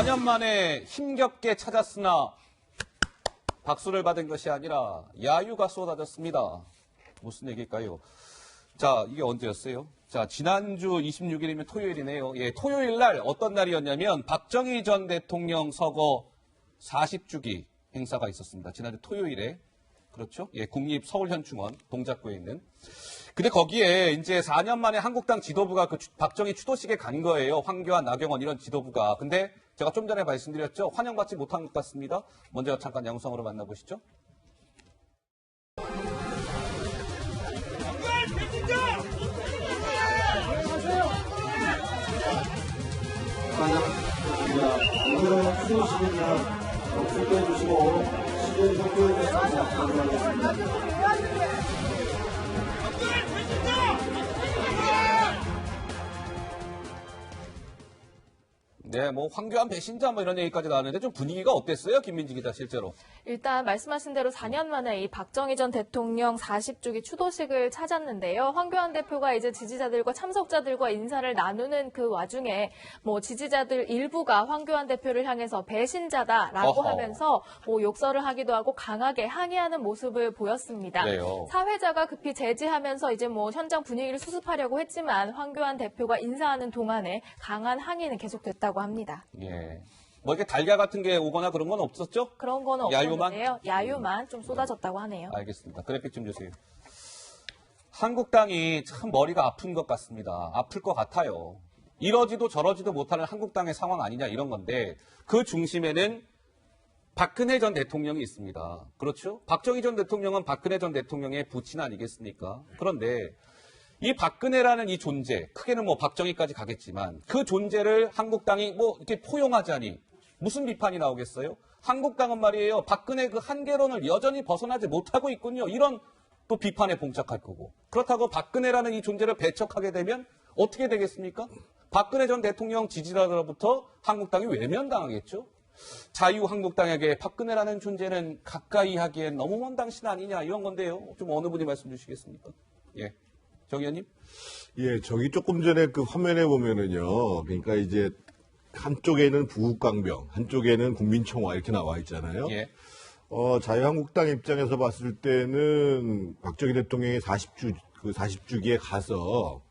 4년 만에 힘겹게 찾았으나 박수를 받은 것이 아니라 야유가 쏟아졌습니다. 무슨 얘기일까요? 자, 이게 언제였어요? 자, 지난주 26일이면 토요일이네요. 예, 토요일 날 어떤 날이었냐면 박정희 전 대통령 서거 40주기 행사가 있었습니다. 지난주 토요일에. 그렇죠? 예, 국립 서울현충원 동작구에 있는. 근데 거기에 이제 4년 만에 한국당 지도부가 그 박정희 추도식에 간 거예요. 황교안, 나경원 이런 지도부가. 근데 제가 좀 전에 말씀드렸죠. 환영받지 못한 것 같습니다. 먼저 잠깐 양성으로 만나보시죠. 오늘은 수고하시는 날 축하해 주시고 시대의 속도에 대해서 감사합니다. 네, 뭐 황교안 배신자 뭐 이런 얘기까지 나왔는데 좀 분위기가 어땠어요? 김민지 기자 실제로. 일단 말씀하신 대로 4년 만에 이 박정희 전 대통령 40주기 추도식을 찾았는데요. 황교안 대표가 이제 지지자들과 참석자들과 인사를 나누는 그 와중에 뭐 지지자들 일부가 황교안 대표를 향해서 배신자다라고 하면서 뭐 욕설을 하기도 하고 강하게 항의하는 모습을 보였습니다. 그래요. 사회자가 급히 제지하면서 이제 뭐 현장 분위기를 수습하려고 했지만 황교안 대표가 인사하는 동안에 강한 항의는 계속됐다고 합니다. 예. 뭐 이렇게 달걀 같은 게 오거나 그런 건 없었죠? 그런 거는 야유만? 없었는데요. 야유만 좀 쏟아졌다고 하네요. 알겠습니다. 그래픽 좀 주세요. 한국당이 참 머리가 아픈 것 같습니다. 아플 것 같아요. 이러지도 저러지도 못하는 한국당의 상황 아니냐 이런 건데 그 중심에는 박근혜 전 대통령이 있습니다. 그렇죠? 박정희 전 대통령은 박근혜 전 대통령의 부친 아니겠습니까? 그런데 이 박근혜라는 이 존재, 크게는 뭐 박정희까지 가겠지만 그 존재를 한국당이 뭐 이렇게 포용하자니 무슨 비판이 나오겠어요? 한국당은 말이에요. 박근혜 그 한계론을 여전히 벗어나지 못하고 있군요. 이런 또 비판에 봉착할 거고. 그렇다고 박근혜라는 이 존재를 배척하게 되면 어떻게 되겠습니까? 박근혜 전 대통령 지지자들로부터 한국당이 외면당하겠죠. 자유한국당에게 박근혜라는 존재는 가까이 하기엔 너무 먼 당신 아니냐 이런 건데요. 좀 어느 분이 말씀 주시겠습니까? 예. 정 의원님? 예, 저기 조금 전에 그 화면에 보면은요, 그러니까 이제 한쪽에는 부국강병, 한쪽에는 국민청화 이렇게 나와 있잖아요. 예. 자유한국당 입장에서 봤을 때는 박정희 대통령이 40주기에 가서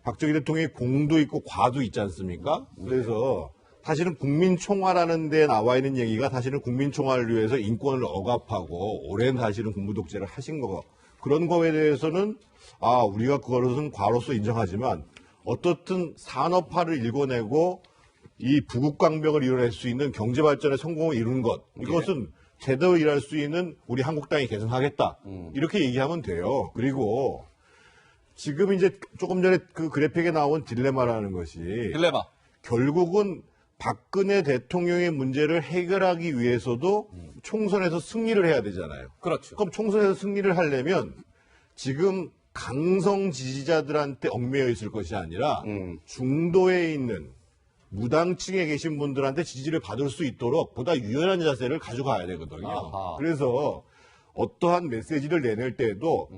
박정희 대통령이 공도 있고 과도 있지 않습니까? 그래서 사실은 국민총화라는 데 나와 있는 얘기가 사실은 국민총화를 위해서 인권을 억압하고 오랜 사실은 군부독재를 하신 거 그런 거에 대해서는 우리가 그것은 과로서 인정하지만 어떻든 산업화를 일궈내고 이 부국강병을 이뤄낼 수 있는 경제발전의 성공을 이룬 것 이것은 제대로 일할 수 있는 우리 한국당이 계승하겠다 이렇게 얘기하면 돼요. 그리고 지금 이제 조금 전에 그 그래픽에 나온 딜레마라는 것이 딜레마. 결국은 박근혜 대통령의 문제를 해결하기 위해서도 총선에서 승리를 해야 되잖아요. 그렇죠. 그럼 총선에서 승리를 하려면 지금 강성 지지자들한테 얽매여 있을 것이 아니라 중도에 있는 무당층에 계신 분들한테 지지를 받을 수 있도록 보다 유연한 자세를 가져가야 되거든요. 아하. 그래서 어떠한 메시지를 내낼 때에도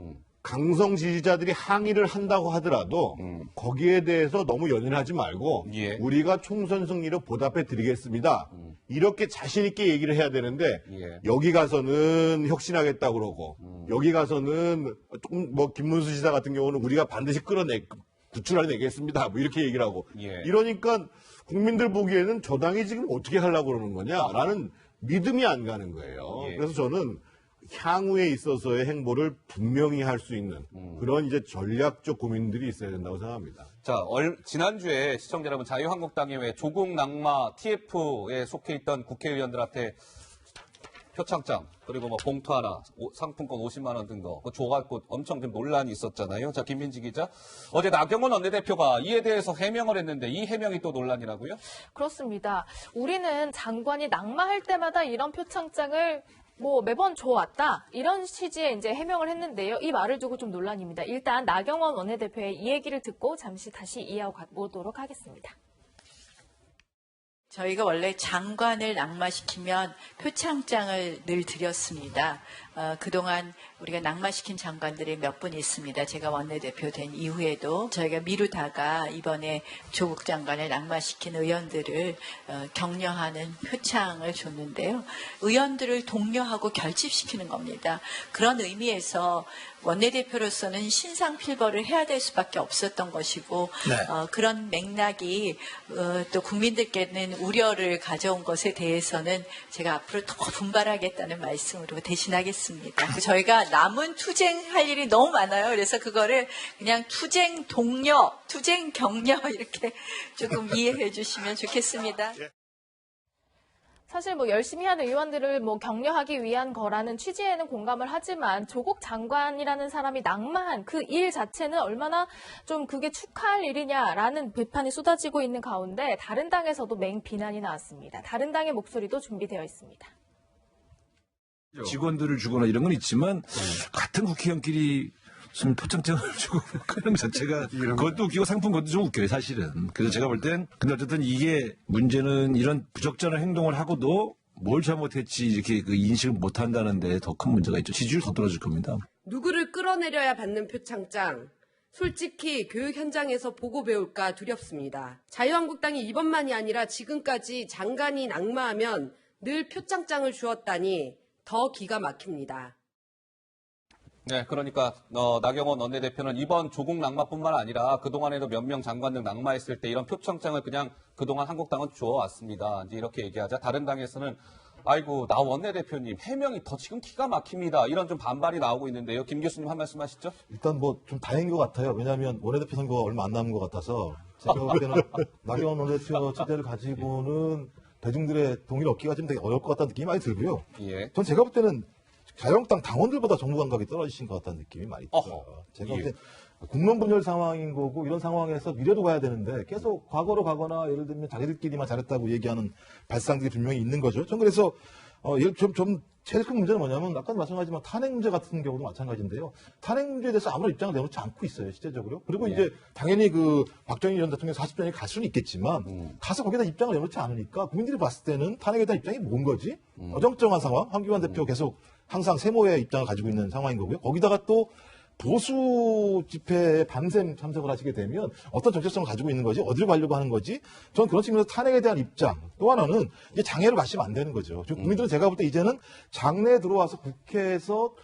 강성 지지자들이 항의를 한다고 하더라도 거기에 대해서 너무 연연하지 말고 예. 우리가 총선 승리로 보답해 드리겠습니다. 이렇게 자신 있게 얘기를 해야 되는데 예. 여기 가서는 혁신하겠다 그러고 여기 가서는 조금 뭐 김문수 지사 같은 경우는 우리가 반드시 구출해내겠습니다. 뭐 이렇게 얘기를 하고 예. 이러니까 국민들 보기에는 저 당이 지금 어떻게 하려고 그러는 거냐라는 믿음이 안 가는 거예요. 예. 그래서 저는 향후에 있어서의 행보를 분명히 할 수 있는 그런 이제 전략적 고민들이 있어야 된다고 생각합니다. 자, 지난주에 시청자 여러분 자유한국당의 왜 조국 낙마 TF에 속해 있던 국회의원들한테 표창장 그리고 뭐 봉투 하나, 상품권 50만 원 든 거 줘갖고 엄청 좀 논란이 있었잖아요. 자, 김민지 기자. 어제 나경원 원내대표가 이에 대해서 해명을 했는데 이 해명이 또 논란이라고요? 그렇습니다. 우리는 장관이 낙마할 때마다 이런 표창장을 뭐 매번 줘왔다 이런 취지의 이제 해명을 했는데요. 이 말을 두고 좀 논란입니다. 일단 나경원 원내대표의 이 얘기를 듣고 잠시 다시 이어가보도록 하겠습니다. 저희가 원래 장관을 낙마시키면 표창장을 늘 드렸습니다. 그동안 우리가 낙마시킨 장관들이 몇 분 있습니다. 제가 원내대표 된 이후에도 저희가 미루다가 이번에 조국 장관을 낙마시킨 의원들을 격려하는 표창을 줬는데요. 의원들을 독려하고 결집시키는 겁니다. 그런 의미에서 원내대표로서는 신상필벌을 해야 될 수밖에 없었던 것이고 그런 맥락이 또 국민들께는 우려를 가져온 것에 대해서는 제가 앞으로 더 분발하겠다는 말씀으로 대신하겠습니다. 저희가 남은 투쟁할 일이 너무 많아요. 그래서 그거를 그냥 투쟁 독려, 투쟁 격려 이렇게 조금 이해해 주시면 좋겠습니다. 사실 뭐 열심히 하는 의원들을 뭐 격려하기 위한 거라는 취지에는 공감을 하지만 조국 장관이라는 사람이 낙마한 그 일 자체는 얼마나 좀 그게 축하할 일이냐라는 비판이 쏟아지고 있는 가운데 다른 당에서도 맹비난이 나왔습니다. 다른 당의 목소리도 준비되어 있습니다. 직원들을 주거나 이런 건 있지만 같은 국회의원끼리 무슨 표창장을 주고 그런 것 자체가 그것도 웃기고 상품 것도 좀 웃겨요 사실은. 그래서 제가 볼 땐 근데 어쨌든 이게 문제는 이런 부적절한 행동을 하고도 뭘 잘못했지 이렇게 그 인식을 못한다는 데 더 큰 문제가 있죠. 지지율 더 떨어질 겁니다. 누구를 끌어내려야 받는 표창장. 솔직히 교육 현장에서 보고 배울까 두렵습니다. 자유한국당이 이번만이 아니라 지금까지 장관이 낙마하면 늘 표창장을 주었다니 더 기가 막힙니다. 네, 그러니까 나경원 원내대표는 이번 조국 낙마뿐만 아니라 그동안에도 몇 명 장관 등 낙마했을 때 이런 표창장을 그냥 그동안 한국당은 주어왔습니다. 이제 이렇게 얘기하자 다른 당에서는 아이고 나 원내대표님 해명이 더 지금 기가 막힙니다. 이런 좀 반발이 나오고 있는데요. 김 교수님 한 말씀 하시죠. 일단 뭐 좀 다행인 것 같아요. 왜냐하면 원내대표 선거가 얼마 안 남은 것 같아서 제가 볼 때는 나경원 원내대표 체제를 가지고는 대중들의 동의를 얻기가 좀 되게 어려울 것 같다는 느낌이 많이 들고요. 예. 전 제가 볼 때는 자유한국당 당원들보다 정부 감각이 떨어지신 것 같다는 느낌이 많이 들어요. 어허. 제가 예. 볼 때 국론 분열 상황인 거고 이런 상황에서 미래로 가야 되는데 계속 과거로 가거나 예를 들면 자기들끼리만 잘했다고 얘기하는 발상들이 분명히 있는 거죠. 전 그래서 좀 제일 큰 문제는 뭐냐면 아까 말씀하셨지만 탄핵 문제 같은 경우도 마찬가지인데요. 탄핵 문제에 대해서 아무런 입장을 내놓지 않고 있어요. 실제적으로. 그리고 이제 당연히 그 박정희 전 대통령 40년이 갈 수는 있겠지만 가서 거기다 입장을 내놓지 않으니까 국민들이 봤을 때는 탄핵에 대한 입장이 뭔 거지? 어정쩡한 상황. 황교안 대표 계속 항상 세모의 입장을 가지고 있는 상황인 거고요. 거기다가 또 보수 집회에 밤샘 참석을 하시게 되면 어떤 정체성을 가지고 있는 거지? 어디로 가려고 하는 거지? 저는 그런 측면에서 탄핵에 대한 입장. 또 하나는 이제 장애를 마시면 안 되는 거죠. 국민들은 제가 볼 때 이제는 장내에 들어와서 국회에서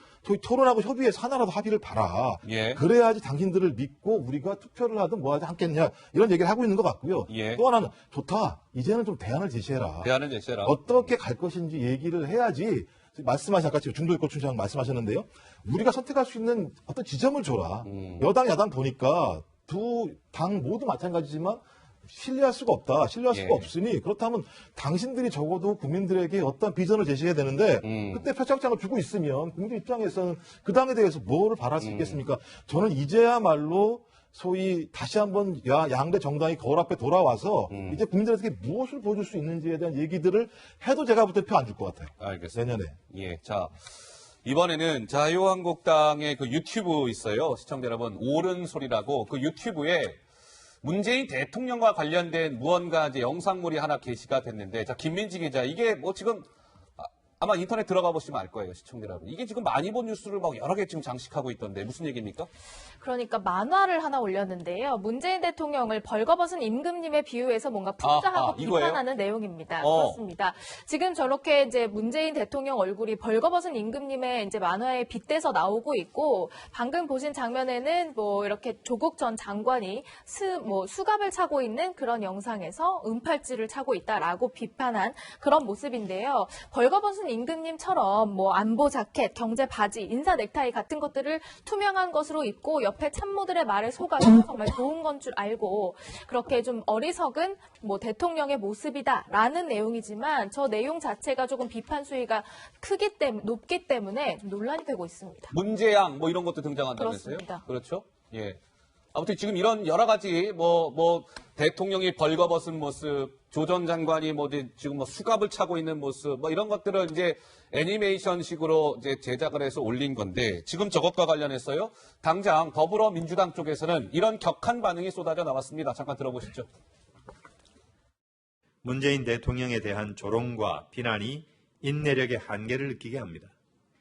토론하고 협의해서 하나라도 합의를 봐라. 예. 그래야지 당신들을 믿고 우리가 투표를 하든 뭐 하든 하겠냐. 이런 얘기를 하고 있는 것 같고요. 예. 또 하나는 좋다. 이제는 좀 대안을 제시해라. 대안을 제시해라. 어떻게 갈 것인지 얘기를 해야지 말씀하신 아까 중도의권 춘장 말씀하셨는데요. 우리가 선택할 수 있는 어떤 지점을 줘라. 여당 야당 보니까 두 당 모두 마찬가지지만 신뢰할 수가 없다. 신뢰할 수가 예. 없으니 그렇다면 당신들이 적어도 국민들에게 어떤 비전을 제시해야 되는데 그때 표창장을 주고 있으면 국민들 입장에서는 그 당에 대해서 뭐를 바랄 수 있겠습니까? 저는 이제야말로 소위 다시 한번 양대 정당이 거울 앞에 돌아와서 이제 국민들에게 무엇을 보여줄 수 있는지에 대한 얘기들을 해도 제가 볼 때 표 안 줄 것 같아요. 알겠습니다. 내년에. 예, 자 이번에는 자유한국당의 그 유튜브 있어요. 시청자 여러분, 옳은 소리라고 그 유튜브에 문재인 대통령과 관련된 무언가 이제 영상물이 하나 게시가 됐는데, 자 김민지 기자, 이게 뭐 지금 아마 인터넷 들어가 보시면 알 거예요, 시청자 여러분. 이게 지금 많이 본 뉴스를 막 여러 개 지금 장식하고 있던데 무슨 얘기입니까? 그러니까 만화를 하나 올렸는데요. 문재인 대통령을 벌거벗은 임금님에 비유해서 뭔가 풍자하고 이거예요? 비판하는 내용입니다. 그렇습니다. 지금 저렇게 이제 문재인 대통령 얼굴이 벌거벗은 임금님의 이제 만화에 빗대서 나오고 있고, 방금 보신 장면에는 뭐 이렇게 조국 전 장관이 수갑을 차고 있는 그런 영상에서 은팔찌를 차고 있다라고 비판한 그런 모습인데요. 벌거벗은 임금님처럼 뭐 안보 자켓, 경제 바지, 인사 넥타이 같은 것들을 투명한 것으로 입고 옆에 참모들의 말에 속아서 정말 좋은 건 줄 알고 그렇게 좀 어리석은 뭐 대통령의 모습이다라는 내용이지만, 저 내용 자체가 조금 비판 수위가 높기 때문에 좀 논란이 되고 있습니다. 문재양 뭐 이런 것도 등장한다면서요? 그렇습니다. 그렇죠? 예. 아무튼 지금 이런 여러 가지 대통령이 벌거벗은 모습, 조 전 장관이 지금 수갑을 차고 있는 모습, 이런 것들을 이제 애니메이션식으로 이제 제작을 해서 올린 건데, 지금 저것과 관련해서요, 당장 더불어민주당 쪽에서는 이런 격한 반응이 쏟아져 나왔습니다. 잠깐 들어보시죠. 문재인 대통령에 대한 조롱과 비난이 인내력의 한계를 느끼게 합니다.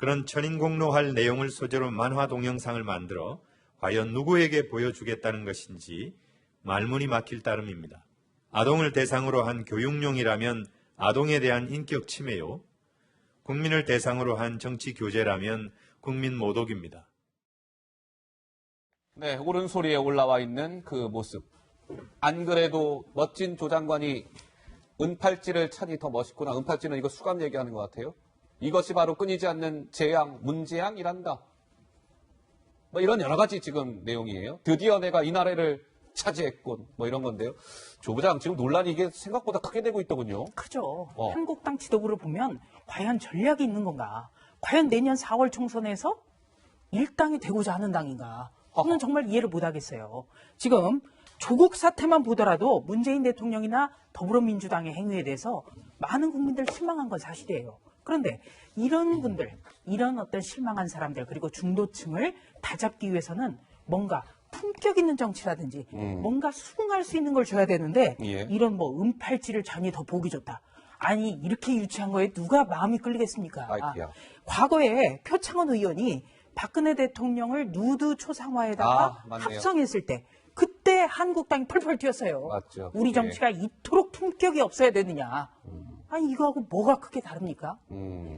그런 천인공노할 내용을 소재로 만화 동영상을 만들어 과연 누구에게 보여주겠다는 것인지 말문이 막힐 따름입니다. 아동을 대상으로 한 교육용이라면 아동에 대한 인격 침해요. 국민을 대상으로 한 정치 교제라면 국민 모독입니다. 네, 오른소리에 올라와 있는 그 모습. 안 그래도 멋진 조 장관이 은팔찌를 차니 더 멋있구나. 은팔찌는 이거 수감 얘기하는 것 같아요. 이것이 바로 끊이지 않는 재앙, 문재앙이란다. 뭐 이런 여러 가지 지금 내용이에요. 드디어 내가 이 나라를 차지했군. 뭐 이런 건데요. 조 부장, 지금 논란이 이게 생각보다 크게 되고 있더군요. 크죠. 한국당 지도부를 보면 과연 전략이 있는 건가? 과연 내년 4월 총선에서 일당이 되고자 하는 당인가? 저는 정말 이해를 못하겠어요. 지금 조국 사태만 보더라도 문재인 대통령이나 더불어민주당의 행위에 대해서 많은 국민들 실망한 건 사실이에요. 그런데 이런 분들, 이런 어떤 실망한 사람들 그리고 중도층을 다잡기 위해서는 뭔가 품격 있는 정치라든지 뭔가 수긍할 수 있는 걸 줘야 되는데 예. 이런 뭐 은팔찌를 자니 더 보기 좋다. 아니 이렇게 유치한 거에 누가 마음이 끌리겠습니까? 아이고야. 과거에 표창원 의원이 박근혜 대통령을 누드 초상화에다가 맞네요. 합성했을 때 그때 한국당이 펄펄 튀었어요. 맞죠. 우리 예. 정치가 이토록 품격이 없어야 되느냐. 아니 이거하고 뭐가 크게 다릅니까?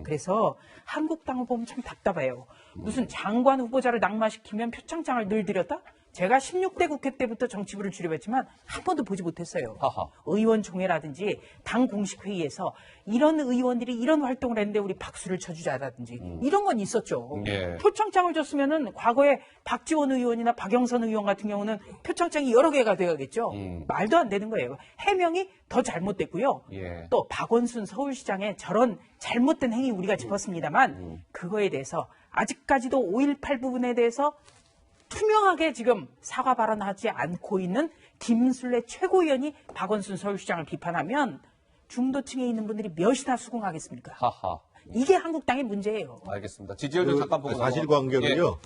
그래서 한국당을 보면 참 답답해요. 무슨 장관 후보자를 낙마시키면 표창장을 늘 드렸다? 제가 16대 국회 때부터 정치부를 출입했지만 한 번도 보지 못했어요. 하하. 의원총회라든지 당 공식 회의에서 이런 의원들이 이런 활동을 했는데 우리 박수를 쳐주자라든지 이런 건 있었죠. 예. 표창장을 줬으면은 과거에 박지원 의원이나 박영선 의원 같은 경우는 표창장이 여러 개가 되어야겠죠. 말도 안 되는 거예요. 해명이 더 잘못됐고요. 예. 또 박원순 서울시장의 저런 잘못된 행위 우리가 짚었습니다만 그거에 대해서 아직까지도 5.18 부분에 대해서 투명하게 지금 사과 발언하지 않고 있는 김순례 최고위원이 박원순 서울시장을 비판하면 중도층에 있는 분들이 몇이나 수긍하겠습니까? 하하. 이게 한국당의 문제예요. 알겠습니다. 지지율 좀 잠깐 보고 사실관계는요.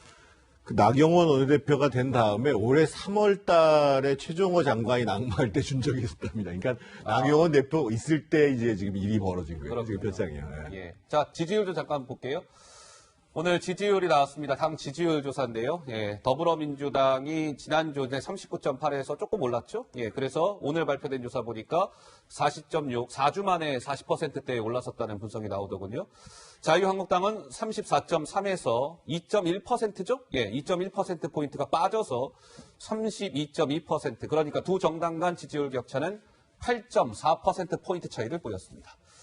그 나경원 원내대표가 된 다음에 올해 3월 달에 최종호 장관이 낙마할 때 준 적이 있었답니다. 그러니까 나경원 대표 있을 때 이제 지금 일이 벌어진 거예요. 지금 표창이요. 예. 예. 자, 지지율 좀 잠깐 볼게요. 오늘 지지율이 나왔습니다. 당 지지율 조사인데요. 예, 더불어민주당이 지난주에 39.8에서 조금 올랐죠. 예, 그래서 오늘 발표된 조사 보니까 40.6, 4주 만에 40%대에 올랐었다는 분석이 나오더군요. 자유한국당은 34.3에서 2.1%죠? 예, 2.1%포인트가 빠져서 32.2%. 그러니까 두 정당 간 지지율 격차는 8.4%포인트 차이를 보였습니다.